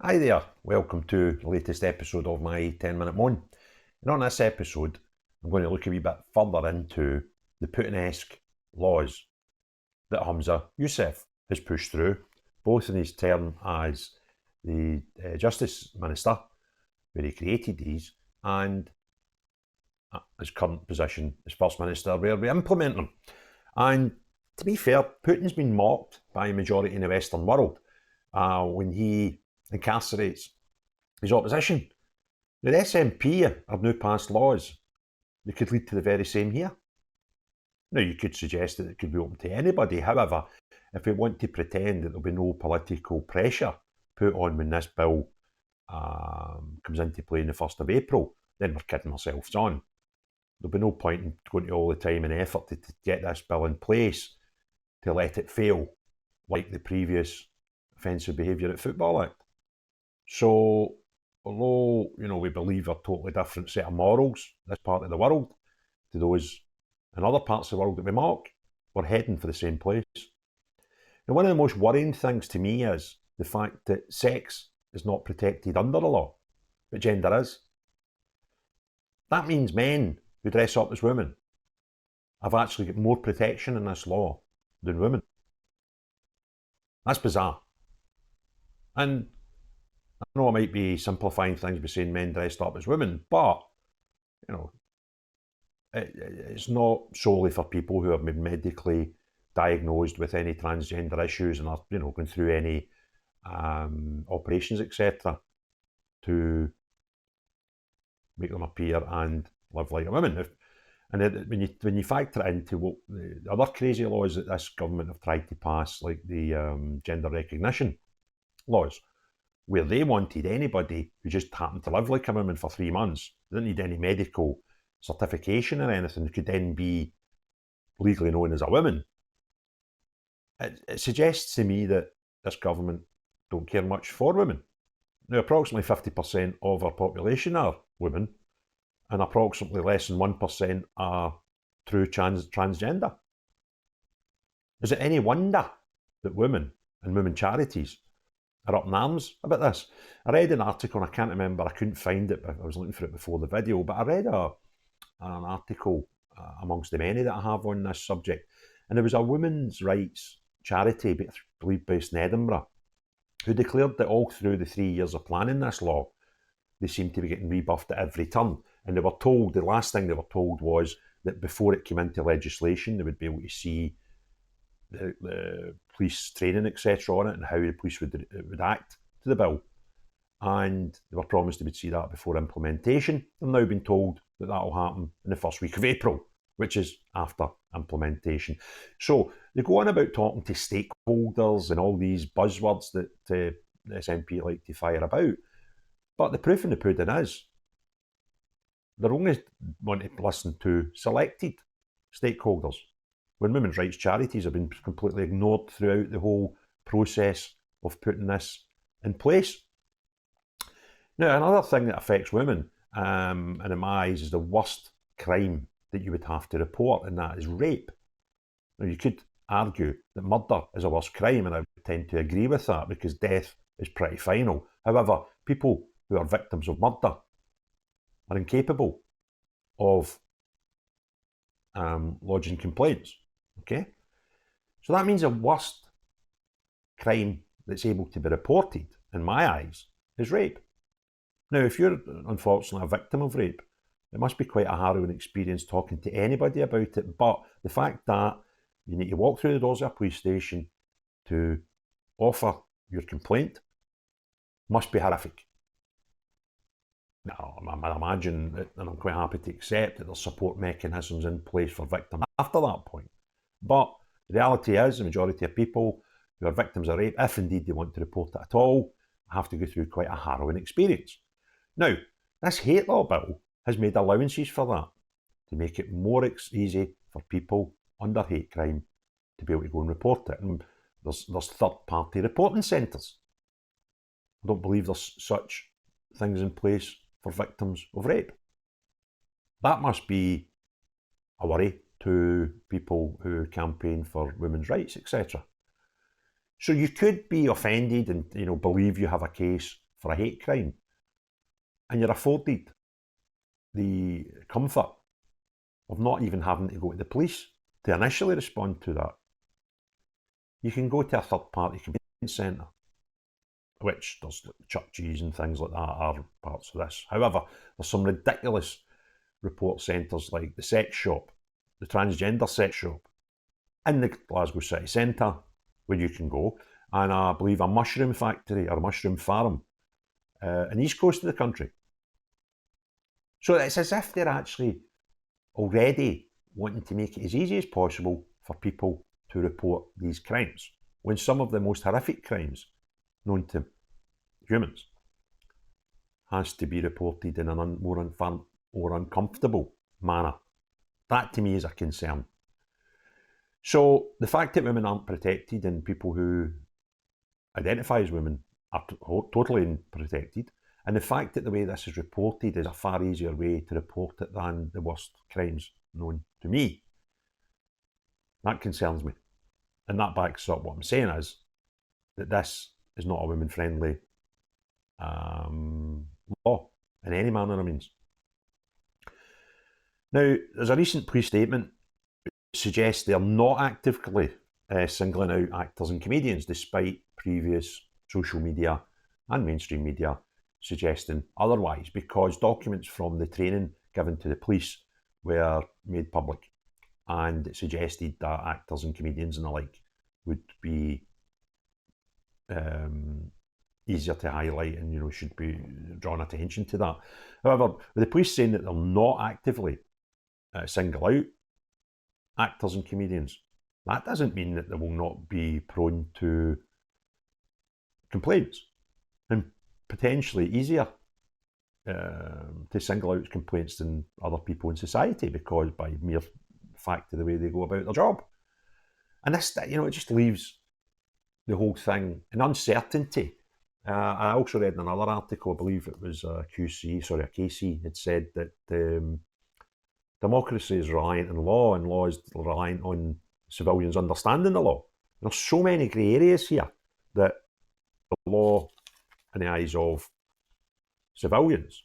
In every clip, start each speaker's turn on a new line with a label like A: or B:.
A: Hi there, welcome to the latest episode of my 10-minute moan. And on this episode, I'm going to look a wee bit further into the Putinesque laws that Humza Yousafs has pushed through, both in his term as the Justice Minister, where he created these, and his current position as First Minister, where we implement them. And to be fair, Putin's been mocked by a majority in the Western world when he incarcerates his opposition. The SNP have now passed laws that could lead to the very same here. Now, you could suggest that it could be open to anybody. However, if we want to pretend that there'll be no political pressure put on when this bill comes into play on the 1st of April, then we're kidding ourselves on. There'll be no point in going to all the time and effort to get this bill in place to let it fail, like the previous Offensive Behaviour at Football Act. So, although, we believe a totally different set of morals, this part of the world, to those in other parts of the world that we mock, we're heading for the same place. Now, one of the most worrying things to me is the fact that sex is not protected under the law, but gender is. That means men who dress up as women have actually got more protection in this law than women. That's bizarre. And I know I might be simplifying things by saying men dressed up as women, but, it's not solely for people who have been medically diagnosed with any transgender issues and are, going through any operations, etc., to make them appear and live like a woman. When you factor it into what the other crazy laws that this government have tried to pass, like the gender recognition laws, where they wanted anybody who just happened to live like a woman for 3 months, they didn't need any medical certification or anything, could then be legally known as a woman. It suggests to me that this government don't care much for women. Now, approximately 50% of our population are women, and approximately less than 1% are true transgender. Is it any wonder that women and women charities are up in arms about this? I read an article, and I can't remember, I couldn't find it, I was looking for it before the video, but I read an article amongst the many that I have on this subject, and there was a women's rights charity, I believe based in Edinburgh, who declared that all through the 3 years of planning this law, they seemed to be getting rebuffed at every turn. And they were told, the last thing they were told was that before it came into legislation, they would be able to see the police training, etc., on it, and how the police would act to the bill. And they were promised they would see that before implementation. They've now been told that that will happen in the first week of April, which is after implementation. So they go on about talking to stakeholders and all these buzzwords that the SNP like to fire about. But the proof in the pudding is they're only wanting to listen to selected stakeholders, when women's rights charities have been completely ignored throughout the whole process of putting this in place. Now, another thing that affects women, and in my eyes, is the worst crime that you would have to report, and that is rape. Now, you could argue that murder is a worse crime, and I would tend to agree with that, because death is pretty final. However, people who are victims of murder are incapable of lodging complaints. Okay? So that means the worst crime that's able to be reported, in my eyes, is rape. Now, if you're unfortunately a victim of rape, it must be quite a harrowing experience talking to anybody about it, but the fact that you need to walk through the doors of a police station to offer your complaint must be horrific. Now, I imagine, and I'm quite happy to accept, that there's support mechanisms in place for victims after that point. But the reality is, the majority of people who are victims of rape, if indeed they want to report it at all, have to go through quite a harrowing experience. Now, this hate law bill has made allowances for that, to make it more easy for people under hate crime to be able to go and report it. And there's third-party reporting centres. I don't believe there's such things in place for victims of rape. That must be a worry to people who campaign for women's rights, etc. So you could be offended and believe you have a case for a hate crime, and you're afforded the comfort of not even having to go to the police to initially respond to that, you can go to a third-party complaint centre, which there's churches and things like that are parts of this. However, there's some ridiculous report centres like the sex shop, the transgender sex shop, in the Glasgow city centre, where you can go, and I believe a mushroom factory or a mushroom farm in the east coast of the country. So it's as if they're actually already wanting to make it as easy as possible for people to report these crimes, when some of the most horrific crimes known to humans has to be reported in a more uncomfortable manner. That to me is a concern. So the fact that women aren't protected and people who identify as women are totally unprotected, and the fact that the way this is reported is a far easier way to report it than the worst crimes known to me, that concerns me. And that backs up what I'm saying is that this is not a women-friendly law in any manner or means. Now, there's a recent police statement which suggests they're not actively singling out actors and comedians, despite previous social media and mainstream media suggesting otherwise, because documents from the training given to the police were made public, and it suggested that actors and comedians and the like would be easier to highlight and should be drawn attention to that. However, with the police saying that they're not actively single out actors and comedians, that doesn't mean that they will not be prone to complaints, and potentially easier to single out complaints than other people in society, because by mere fact of the way they go about their job. And this, it just leaves the whole thing in uncertainty. I also read in another article, I believe it was a KC had said that democracy is reliant on law, and law is reliant on civilians understanding the law. There's so many grey areas here that the law, in the eyes of civilians,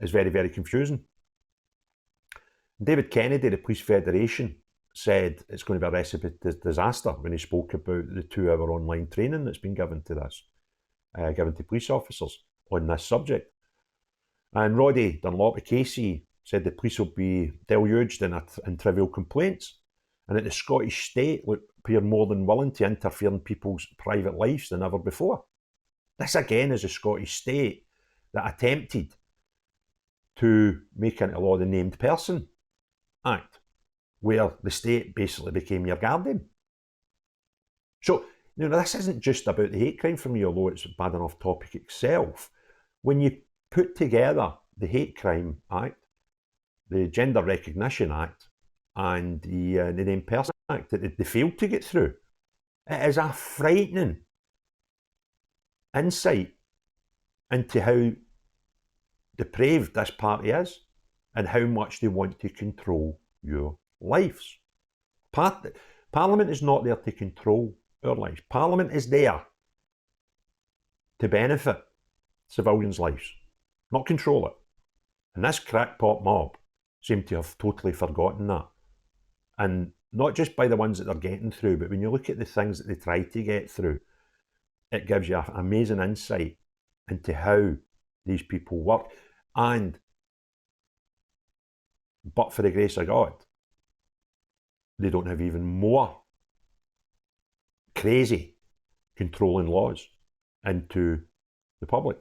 A: is very, very confusing. David Kennedy, the Police Federation, said it's going to be a recipe to disaster when he spoke about the 2-hour online training that's been given to given to police officers on this subject. And Roddy Dunlop, the Casey, said the police will be deluged in trivial complaints, and that the Scottish state would appear more than willing to interfere in people's private lives than ever before. This again is a Scottish state that attempted to make into law the Named Person Act, where the state basically became your guardian. So, this isn't just about the hate crime for me, although it's a bad enough topic itself. When you put together the Hate Crime Act, the Gender Recognition Act, and the Named Person Act that they failed to get through, it is a frightening insight into how depraved this party is and how much they want to control your lives. Parliament is not there to control our lives. Parliament is there to benefit civilians' lives, not control it. And this crackpot mob seem to have totally forgotten that. And not just by the ones that they're getting through, but when you look at the things that they try to get through, it gives you an amazing insight into how these people work. And but for the grace of God, they don't have even more crazy controlling laws into the public.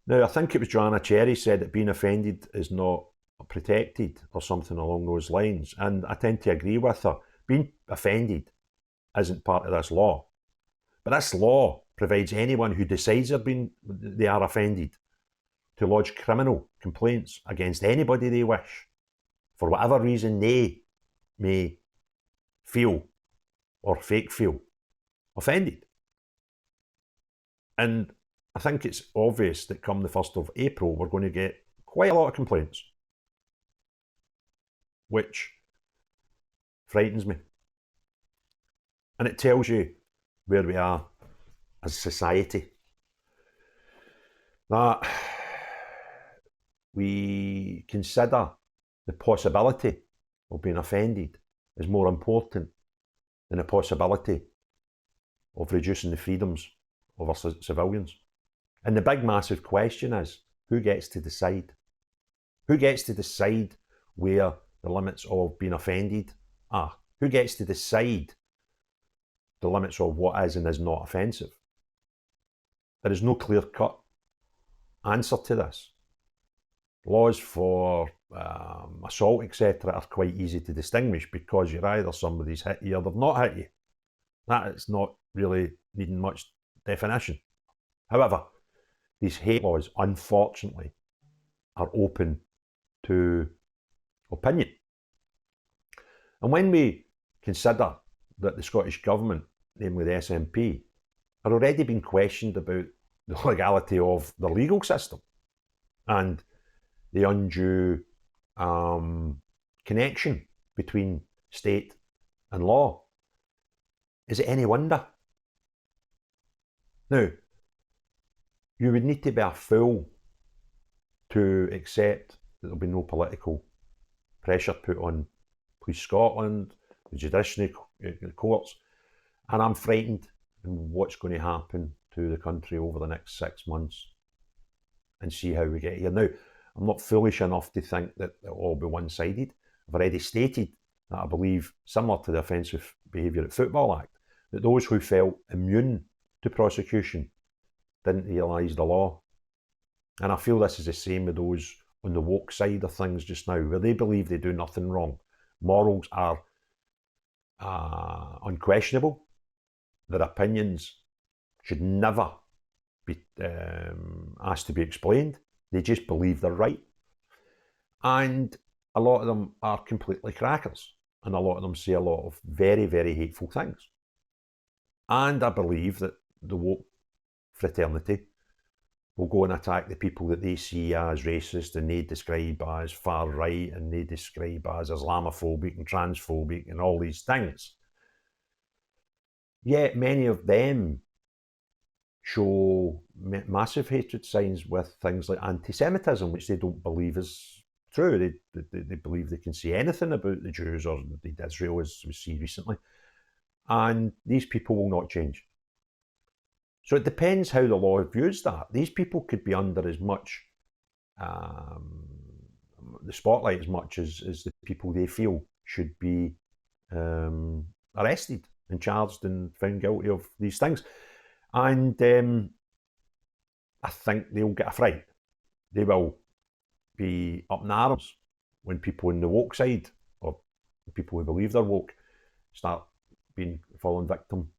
A: Now, I think it was Joanna Cherry said that being offended is not protected or something along those lines. And I tend to agree with her. Being offended isn't part of this law. But this law provides anyone who decides they are offended to lodge criminal complaints against anybody they wish, for whatever reason they may feel or fake feel offended. And I think it's obvious that come the 1st of April, we're going to get quite a lot of complaints, which frightens me. And it tells you where we are as a society that we consider the possibility of being offended is more important than the possibility of reducing the freedoms of our civilians. And the big massive question is, who gets to decide? Who gets to decide where the limits of being offended are? Who gets to decide the limits of what is and is not offensive? There is no clear-cut answer to this. Laws for assault, etc., are quite easy to distinguish because you're either somebody's hit you or they've not hit you. That is not really needing much definition. However, these hate laws, unfortunately, are open to opinion. And when we consider that the Scottish Government, namely the SNP, are already being questioned about the legality of the legal system and the undue connection between state and law, is it any wonder? Now, you would need to be a fool to accept that there'll be no political pressure put on Police Scotland, the judiciary, the courts, and I'm frightened in what's going to happen to the country over the next 6 months and see how we get here. Now, I'm not foolish enough to think that it'll all be one-sided. I've already stated that I believe, similar to the Offensive Behaviour at Football Act, that those who felt immune to prosecution didn't realise the law. And I feel this is the same with those on the woke side of things just now, where they believe they do nothing wrong. Morals are unquestionable. Their opinions should never be asked to be explained. They just believe they're right. And a lot of them are completely crackers. And a lot of them say a lot of very, very hateful things. And I believe that the woke fraternity will go and attack the people that they see as racist and they describe as far right and they describe as Islamophobic and transphobic and all these things. Yet many of them show massive hatred signs with things like anti-Semitism, which they don't believe is true. They believe they can say anything about the Jews or Israel, as we see recently. And these people will not change. So it depends how the law views that. These people could be under as much the spotlight as much as the people they feel should be arrested and charged and found guilty of these things. And I think they'll get a fright. They will be up in arms when people on the woke side, or people who believe they're woke, start falling victim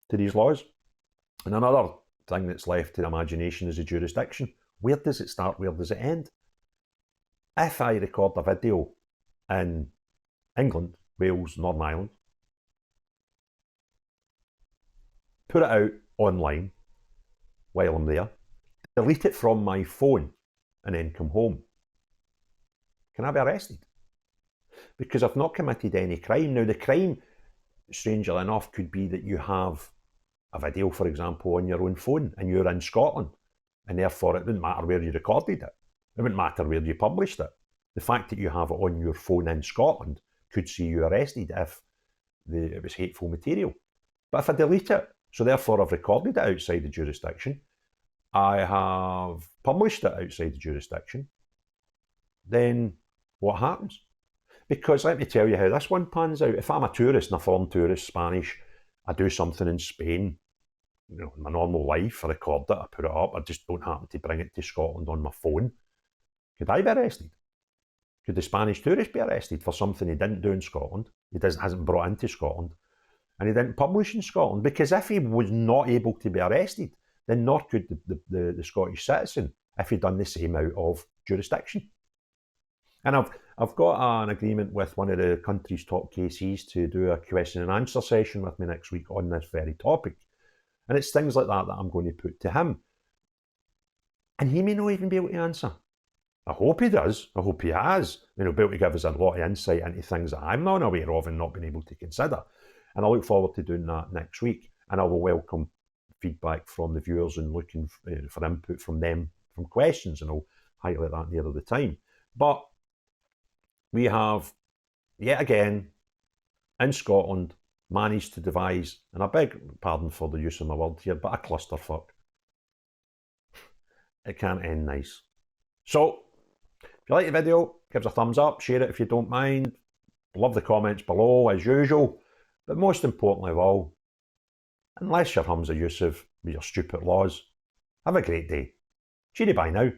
A: to these laws. And another thing that's left to the imagination is the jurisdiction. Where does it start? Where does it end? If I record a video in England, Wales, Northern Ireland, put it out online while I'm there, delete it from my phone, and then come home, can I be arrested? Because I've not committed any crime. Now, the crime, strangely enough, could be that you have a video, for example, on your own phone and you're in Scotland, and therefore it wouldn't matter where you recorded it. It wouldn't matter where you published it. The fact that you have it on your phone in Scotland could see you arrested if it was hateful material. But if I delete it, so therefore I've recorded it outside the jurisdiction, I have published it outside the jurisdiction, then what happens? Because let me tell you how this one pans out. If I'm a tourist, and a foreign tourist, Spanish, I do something in Spain, in my normal life, I record it, I put it up, I just don't happen to bring it to Scotland on my phone, could I be arrested? Could the Spanish tourist be arrested for something he didn't do in Scotland, hasn't brought into Scotland, and he didn't publish in Scotland? Because if he was not able to be arrested, then nor could the Scottish citizen if he'd done the same out of jurisdiction. And I've got an agreement with one of the country's top KCs to do a question and answer session with me next week on this very topic. And it's things like that that I'm going to put to him. And he may not even be able to answer. I hope he does. I hope he has. He'll be able to give us a lot of insight into things that I'm not aware of and not been able to consider. And I look forward to doing that next week. And I will welcome feedback from the viewers and looking for input from them from questions, and I'll highlight that nearer the time. But we have, yet again, in Scotland, managed to devise, and I beg pardon for the use of my word here, but a clusterfuck. It can't end nice. So, if you like the video, give us a thumbs up, share it if you don't mind. Love the comments below, as usual. But most importantly of all, unless you're Humza Yousaf with your stupid laws, have a great day. Cheery bye now.